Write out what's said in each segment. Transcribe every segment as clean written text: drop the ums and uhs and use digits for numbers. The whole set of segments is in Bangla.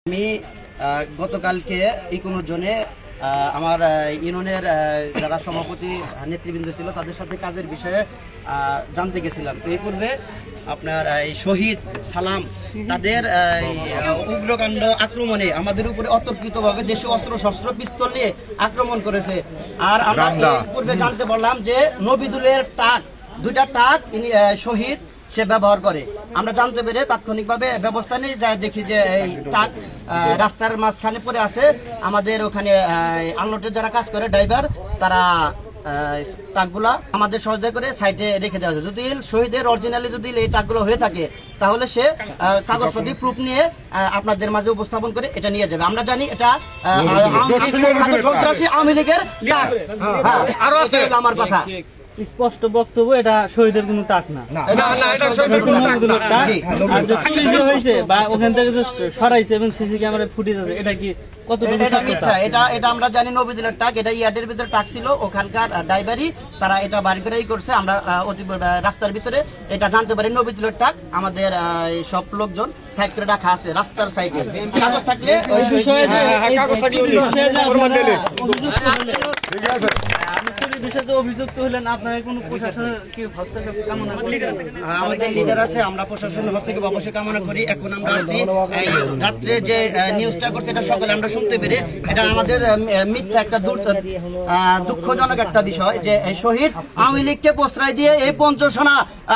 আমি গতকালকে এই কোনো জনে আমার ইউনিয়নের যারা সভাপতি নেতৃবৃন্দ ছিল তাদের সাথে কাজের বিষয়ে জানতে গেছিলাম। তো এই পূর্বে আপনার এই শহীদ সালাম তাদের উগ্রকাণ্ড আক্রমণে আমাদের উপরে অতর্কিতভাবে দেশীয় অস্ত্র শস্ত্র পিস্তল নিয়ে আক্রমণ করেছে। আর আমরা এই পূর্বে জানতে পারলাম যে নবিদুলের টাক, দুইটা টাক ইনি শহীদ সে ব্যবহার করে। আমরা জানতে পেরে তাৎক্ষণিকভাবে ব্যবস্থা নিয়ে যাই, দেখি যে এই ট্রাক রাস্তার মাঝখানে পড়ে আছে। আমাদের ওখানে আনলোডের যারা কাজ করে ড্রাইভার, তারা ট্রাকগুলা আমাদের সহযোগিতা করে সাইডে রেখে দেওয়া হয়েছে। যদি শহীদের অরিজিনালি যদি এই ট্রাকগুলো হয়ে থাকে তাহলে সে কাগজপত্র প্রুফ নিয়ে আপনাদের মাঝে উপস্থাপন করে এটা নিয়ে যাবে। আমরা জানি এটা সন্ত্রাসী আওয়ামী লীগের ট্রাক। আরো আছে আমার কথা স্পষ্ট বক্তব্য, এটা শহীদের কোনো টাক না, হয়েছে বা ওখান থেকে সরাইছে এবং সিসি ক্যামেরায় ফুটেজ আছে। এটা কি এটা মিথ্যা? এটা আমরা জানি নবীদিনের টাক, এটা ইয়ার্ডের ভিতরে টাক ছিল, ওখানকার ড্রাইভারই তারা এটা বাড়ি করেই করছে। আমরা রাস্তার ভিতরে এটা জানতে পারি নবীদিনের টাক। আমাদের সব লোকজন সাইড করে রাখা আছে রাস্তার সাইডে। কাগজ থাকলে অভিযুক্ত হলেন, আপনার কোনো প্রশাসনের কি হস্তক্ষেপ কামনা করেন? আমাদের লিডার আছে, আমরা প্রশাসনের হস্তক্ষেপ অবশ্যই কামনা করি। এখন আমরা আছি রাত্রে যে নিউজটা করছে এটা সকালে আমরা শুনতে পেরে এটা আমাদের মিথ্যা একটা দুঃখজনক একটা বিষয় যে শহীদ আওয়ামী লীগকে প্রশ্রয় দিয়ে এই পঞ্চসনা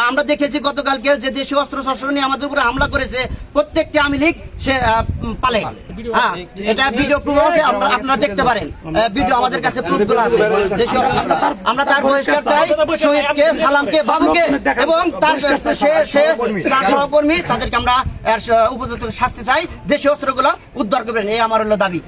আমরা দেখেছি গতকালকে যে দেশীয় অস্ত্র শস্ত্র নিয়ে আমাদের উপরে হামলা করেছে। প্রত্যেকটি আওয়ামী লীগ সে পালে। হ্যাঁ, এটা ভিডিও প্রুফ আছে, আপনারা দেখতে পারেন। ভিডিও আমাদের কাছে প্রুফগুলো আছে। আমরা তার বহিষ্কার চাই, শহীদকে, সালামকে, বাবুকে এবং তার সহকর্মী তাদেরকে আমরা উপযুক্ত শাস্তি চাই। দেশীয় অস্ত্রগুলো উদ্ধার করবেন, এই আমার হলো দাবি।